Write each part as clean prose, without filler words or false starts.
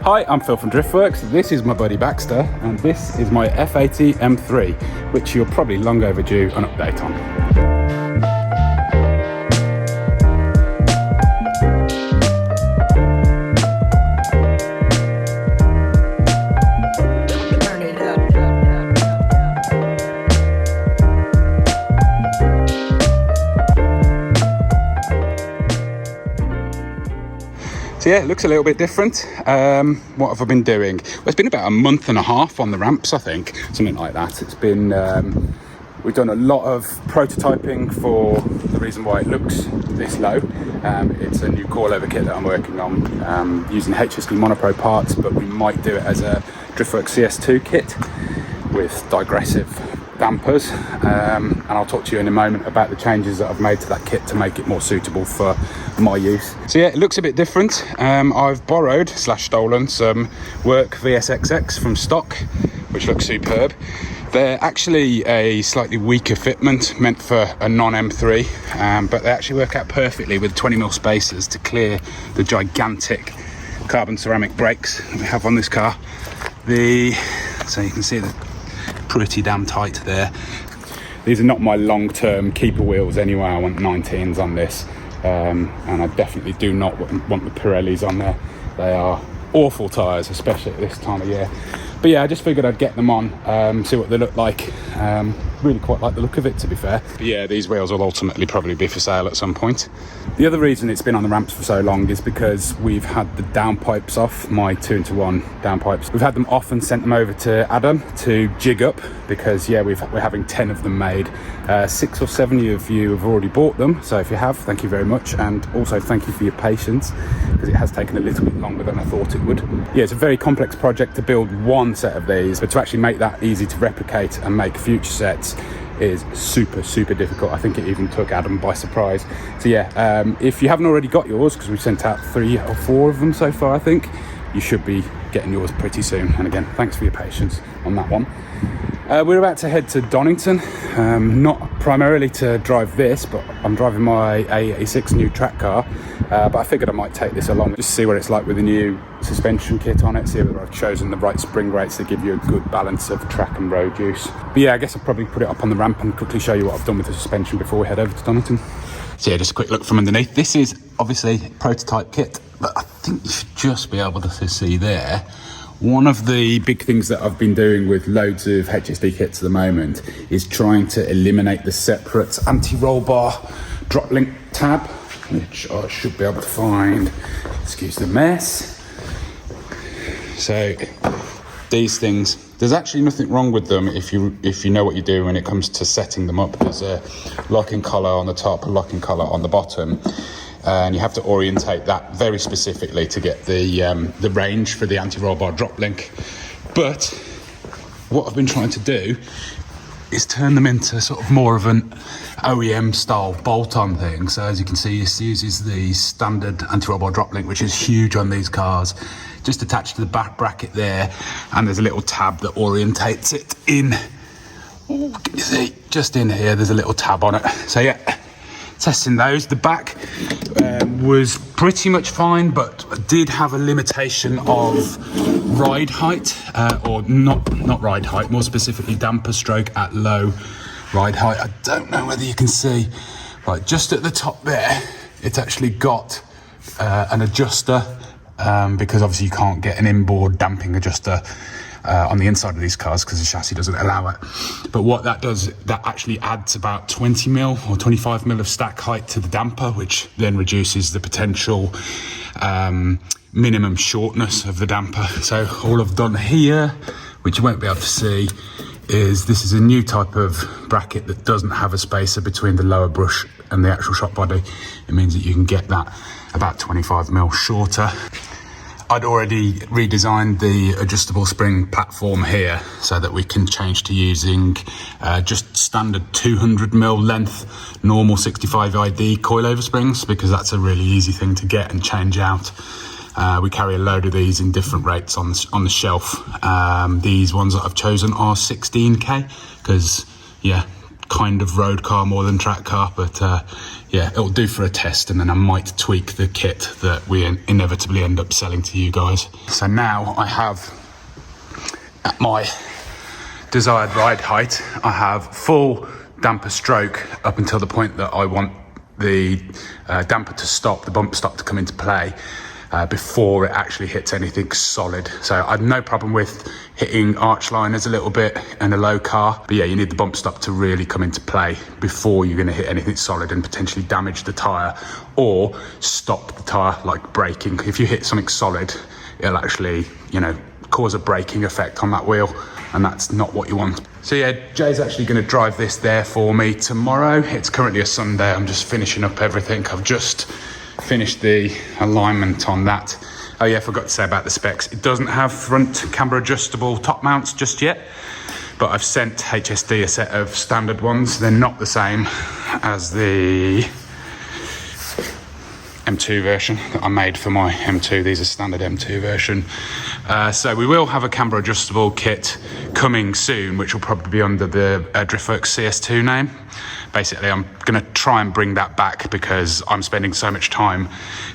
Hi, I'm Phil from Driftworks. This is my buddy Baxter, and this is my F80 M3, which you're probably long overdue an update on. So yeah, it looks a little bit different. What have I been doing? Well, it's been about a month and a half on the ramps, I think, something like that. It's been, we've done a lot of prototyping for the reason why it looks this low. It's a new coilover kit that I'm working on, using HSD Monopro parts, but we might do it as a Driftworks CS2 kit with digressive dampers, and I'll talk to you in a moment about the changes that I've made to that kit to make it more suitable for my use. So yeah, it looks a bit different. I've borrowed / stolen some Work VSXX from stock, which looks superb. They're actually a slightly weaker fitment meant for a non-M3, but they actually work out perfectly with 20mm spacers to clear the gigantic carbon ceramic brakes that we have on this car. So you can see the pretty damn tight there. These are not my long-term keeper wheels anyway. I want 19s on this, and I definitely do not want the Pirellis on there. They are awful tyres, especially at this time of year. But yeah, I just figured I'd get them on, see what they look like. Really quite like the look of it, to be fair. But yeah, these wheels will ultimately probably be for sale at some point. The other reason it's been on the ramps for so long is because we've had the Downpipes off, my 2-in-1 Downpipes. We've had them off and sent them over to Adam to jig up, because yeah, we're having 10 of them made. 6 or 7 of you have already bought them, so if you have, thank you very much, and also thank you for your patience, because it has taken a little bit longer than I thought it would. Yeah, it's a very complex project to build one set of these, but to actually make that easy to replicate and make future sets is super difficult. I think it even took Adam by surprise. So yeah, if you haven't already got yours, because we've sent out 3 or 4 of them so far, I think you should be getting yours pretty soon. And again, thanks for your patience on that one. We're about to head to Donington, not primarily to drive this, but I'm driving my A86 new track car, but I figured I might take this along just to see what it's like with the new suspension kit on it, see whether I've chosen the right spring rates to give you a good balance of track and road use. But yeah, I guess I'll probably put it up on the ramp and quickly show you what I've done with the suspension before we head over to Donington. So yeah, just a quick look from underneath. This is obviously a prototype kit, but I think you should just be able to see there. One of the big things that I've been doing with loads of HSD kits at the moment is trying to eliminate the separate anti-roll bar drop link tab, which I should be able to find. Excuse the mess. So these things, there's actually nothing wrong with them if you know what you do when it comes to setting them up. There's a locking collar on the top, a locking collar on the bottom. And you have to orientate that very specifically to get the range for the anti-roll bar drop link. But what I've been trying to do is turn them into sort of more of an OEM style bolt-on thing. So as you can see, this uses the standard anti-roll bar drop link, which is huge on these cars, just attached to the back bracket there, and there's a little tab that orientates it in. Oh, can you see? Just in here, there's a little tab on it. So yeah, testing those. The back was pretty much fine, but did have a limitation of ride height, or not ride height, more specifically damper stroke at low ride height. I don't know whether you can see, right, just at the top there, it's actually got an adjuster, because obviously you can't get an inboard damping adjuster on the inside of these cars because the chassis doesn't allow it. But what that does, that actually adds about 20mm or 25mm of stack height to the damper, which then reduces the potential minimum shortness of the damper. So all I've done here, which you won't be able to see, is this is a new type of bracket that doesn't have a spacer between the lower brush and the actual shock body. It means that you can get that about 25mm shorter. I'd already redesigned the adjustable spring platform here so that we can change to using just standard 200mm length normal 65 ID coilover springs, because that's a really easy thing to get and change out. We carry a load of these in different rates on the shelf. These ones that I've chosen are 16K because, yeah, kind of road car more than track car, but yeah, it'll do for a test, and then I might tweak the kit that we inevitably end up selling to you guys. So now I have, at my desired ride height, I have full damper stroke up until the point that I want the damper to stop, the bump stop to come into play, before it actually hits anything solid. So I've no problem with hitting arch liners a little bit in a low car, but yeah, you need the bump stop to really come into play before you're going to hit anything solid and potentially damage the tyre or stop the tyre, like braking. If you hit something solid, it'll actually, you know, cause a braking effect on that wheel, and that's not what you want. So yeah, Jay's actually going to drive this there for me tomorrow. It's currently a Sunday. I'm just finishing up everything. I've just finished the alignment on that. Oh yeah, I forgot to say about the specs. It doesn't have front camber adjustable top mounts just yet, but I've sent HSD a set of standard ones. They're not the same as the M2 version that I made for my M2. These are standard M2 version. So we will have a camber adjustable kit coming soon, which will probably be under the Driftworks CS2 name. Basically, I'm going to try and bring that back because I'm spending so much time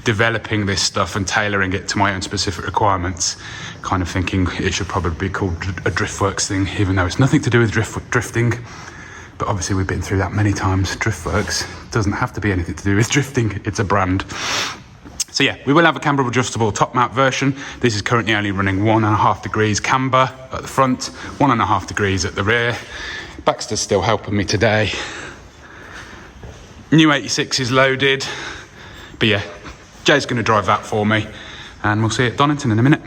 developing this stuff and tailoring it to my own specific requirements, kind of thinking it should probably be called a Driftworks thing, even though it's nothing to do with drifting. But obviously we've been through that many times. Driftworks doesn't have to be anything to do with drifting. It's a brand. So yeah, we will have a camber adjustable top mount version. This is currently only running 1.5 degrees camber at the front, 1.5 degrees at the rear. Baxter's still helping me today. New 86 is loaded. But yeah, Jay's going to drive that for me, and we'll see you at Donington in a minute.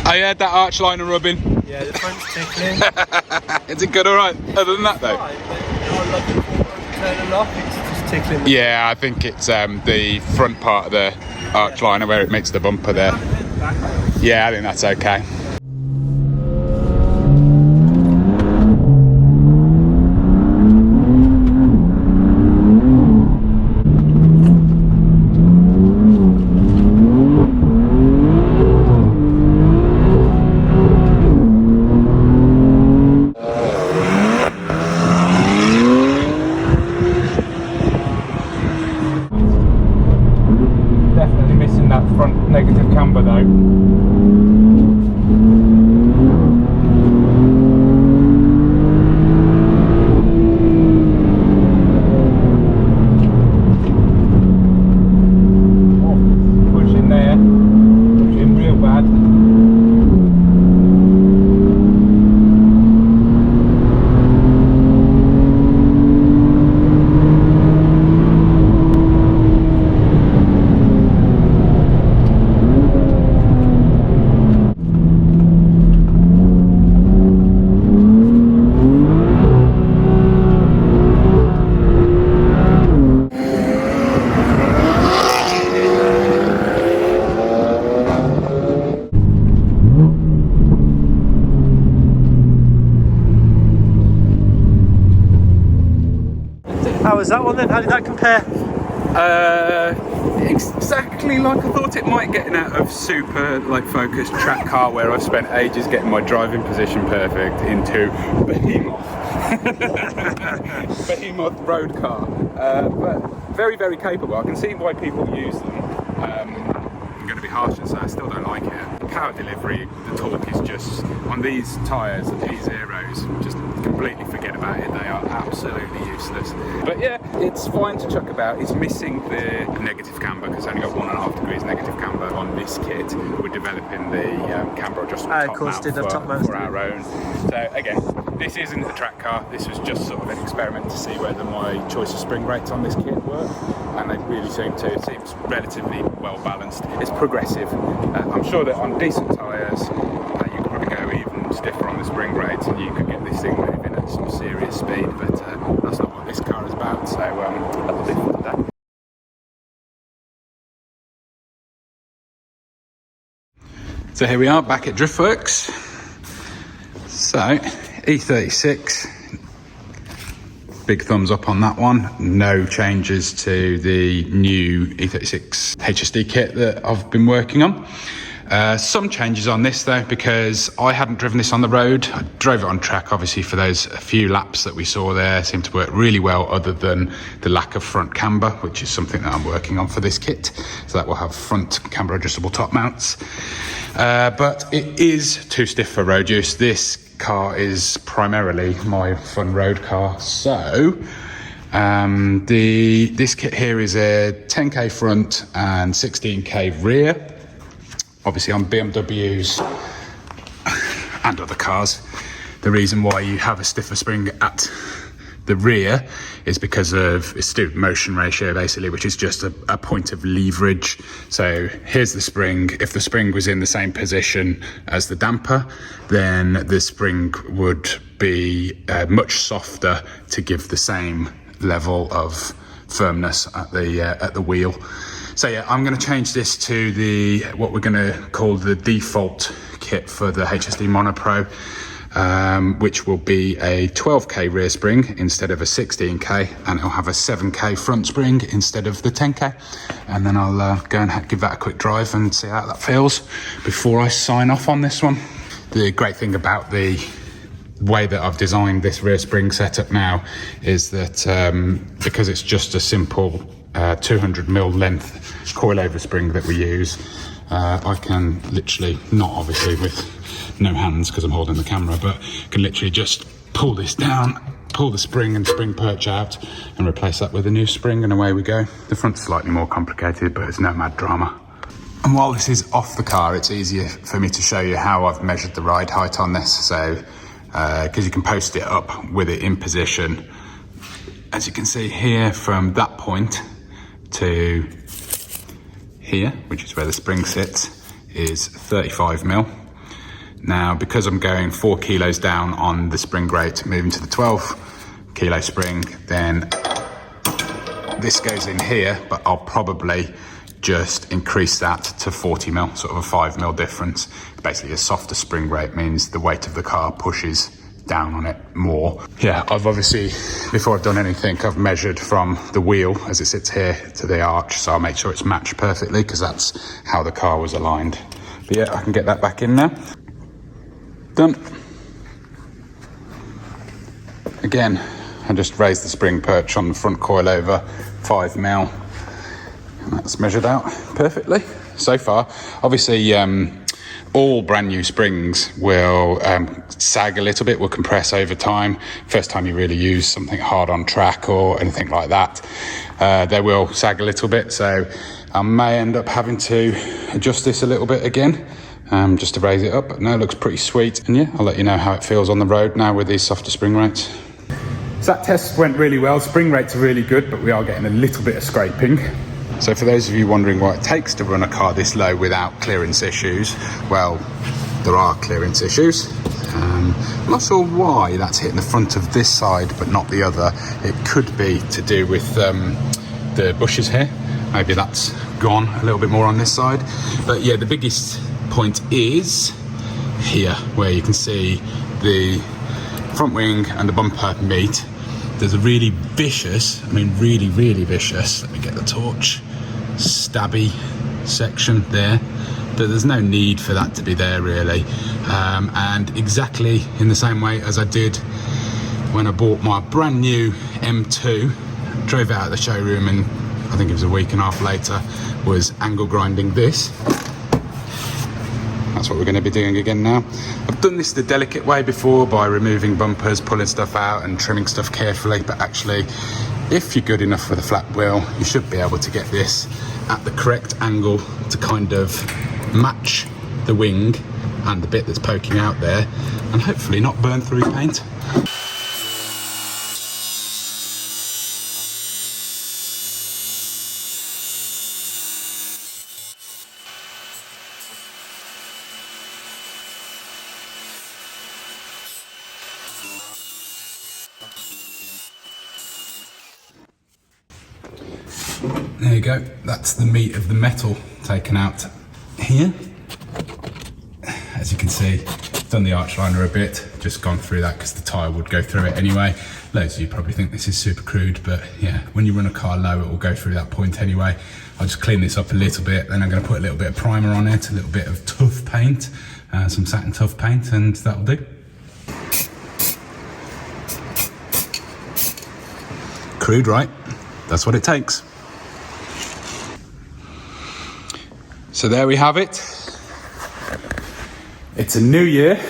I heard that arch liner rubbing. Yeah, the front's tickling. Is it good all right? Other than that though? Turn it off, it's just tickling. Yeah, I think it's the front part of the arch liner where it makes the bumper there. Yeah, I think that's okay. Negative camber though. Pushing there, pushing real bad. How was that one then? How did that compare? Exactly like I thought it might, getting out of super like focused track car where I've spent ages getting my driving position perfect into behemoth road car, but very, very capable. I can see why people use them. I'm going to be harsh and say I still don't like it. The power delivery, the torque is just, on these tyres and these Aeros, just completely forget about it. They are absolutely useless. But yeah, it's fine to chuck about. It's missing the negative camber because it's only got 1.5 degrees negative camber on this kit. We're developing the camber adjustable top mount for our own. So again, this isn't a track car. This was just sort of an experiment to see whether my choice of spring rates on this kit work, and they really seem to. It seems relatively well balanced. It's progressive. I'm sure that on decent tyres, you could probably go even stiffer on the spring rates, and you could get this thing moving at some serious speed. But that's not what this car is about. So that'll do for today. So here we are back at Driftworks. So, E36, big thumbs up on that one. No changes to the new E36 HSD kit that I've been working on. Some changes on this though, because I hadn't driven this on the road. I drove it on track, obviously, for those few laps that we saw there. Seemed to work really well, other than the lack of front camber, which is something that I'm working on for this kit. So that will have front camber adjustable top mounts. But it is too stiff for road use. This car is primarily my fun road car. So this kit here is a 10k front and 16k rear. Obviously on BMWs and other cars, the reason why you have a stiffer spring at the rear is because of its to motion ratio, basically, which is just a point of leverage. So here's the spring. If the spring was in the same position as the damper, then the spring would be much softer to give the same level of firmness at the wheel. So yeah, I'm going to change this to what we're going to call the default kit for the HSD Mono Pro, which will be a 12k rear spring instead of a 16k, and it'll have a 7k front spring instead of the 10k. And then I'll go and give that a quick drive and see how that feels before I sign off on this one. The great thing about the way that I've designed this rear spring setup now is that because it's just a simple 200mm length coilover spring that we use, I can literally, not obviously with no hands because I'm holding the camera, but can literally just pull this down, pull the spring and spring perch out, and replace that with a new spring, and away we go. The front's slightly more complicated, but it's no mad drama. And while this is off the car, it's easier for me to show you how I've measured the ride height on this. So because you can post it up with it in position, as you can see here, from that point to here, which is where the spring sits, is 35mm. Now, because I'm going 4 kilos down on the spring rate, moving to the 12 kilo spring, then this goes in here, but I'll probably just increase that to 40mm, sort of a 5mm difference. Basically, a softer spring rate means the weight of the car pushes down on it more. Yeah, I've obviously, before I've done anything, I've measured from the wheel as it sits here to the arch, so I'll make sure it's matched perfectly, because that's how the car was aligned. But yeah, I can get that back in now. Done. Again, I just raised the spring perch on the front coilover 5mm, and that's measured out perfectly so far. Obviously, all brand new springs will sag a little bit, will compress over time. First time you really use something hard on track or anything like that, they will sag a little bit. So I may end up having to adjust this a little bit again, just to raise it up. But no, it looks pretty sweet. And yeah, I'll let you know how it feels on the road now with these softer spring rates. So that test went really well. Spring rates are really good, but we are getting a little bit of scraping. So for those of you wondering what it takes to run a car this low without clearance issues, well, there are clearance issues. I'm not sure why that's hitting the front of this side but not the other. It could be to do with the bushes here. Maybe that's gone a little bit more on this side. But yeah, the biggest point is here, where you can see the front wing and the bumper meet. There's a really vicious, really vicious, let me get the torch, stabby section there, but there's no need for that to be there really. And exactly in the same way as I did when I bought my brand new M2, drove it out of the showroom, and I think it was a week and a half later, was angle grinding this. That's what we're going to be doing again now. I've done this the delicate way before, by removing bumpers, pulling stuff out and trimming stuff carefully, but actually, if you're good enough with a flat wheel, you should be able to get this at the correct angle to kind of match the wing and the bit that's poking out there, and hopefully not burn through paint. There you go, that's the meat of the metal taken out here. as you can see, done the arch liner a bit, just gone through that because the tyre would go through it anyway. Loads of you probably think this is super crude, but yeah, when you run a car low, it will go through that point anyway. I'll just clean this up a little bit, then I'm going to put a little bit of primer on it, a little bit of tough paint, some satin tough paint, and that'll do. Crude, right? That's what it takes. So there we have it. It's a new year.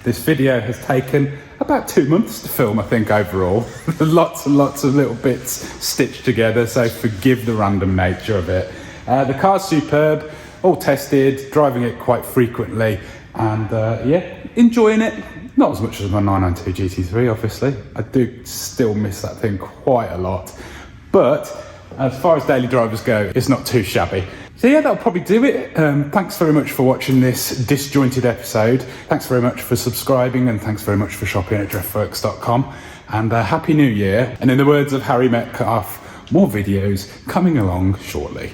This video has taken about 2 months to film, I think, overall. Lots and lots of little bits stitched together, so forgive the random nature of it. The car's superb, all tested, driving it quite frequently, and yeah, enjoying it. Not as much as my 992 GT3, obviously. I do still miss that thing quite a lot. But as far as daily drivers go, it's not too shabby. So yeah, that'll probably do it. Thanks very much for watching this disjointed episode. Thanks very much for subscribing, and thanks very much for shopping at driftworks.com. And Happy New Year. And in the words of Harry Metcalf, more videos coming along shortly.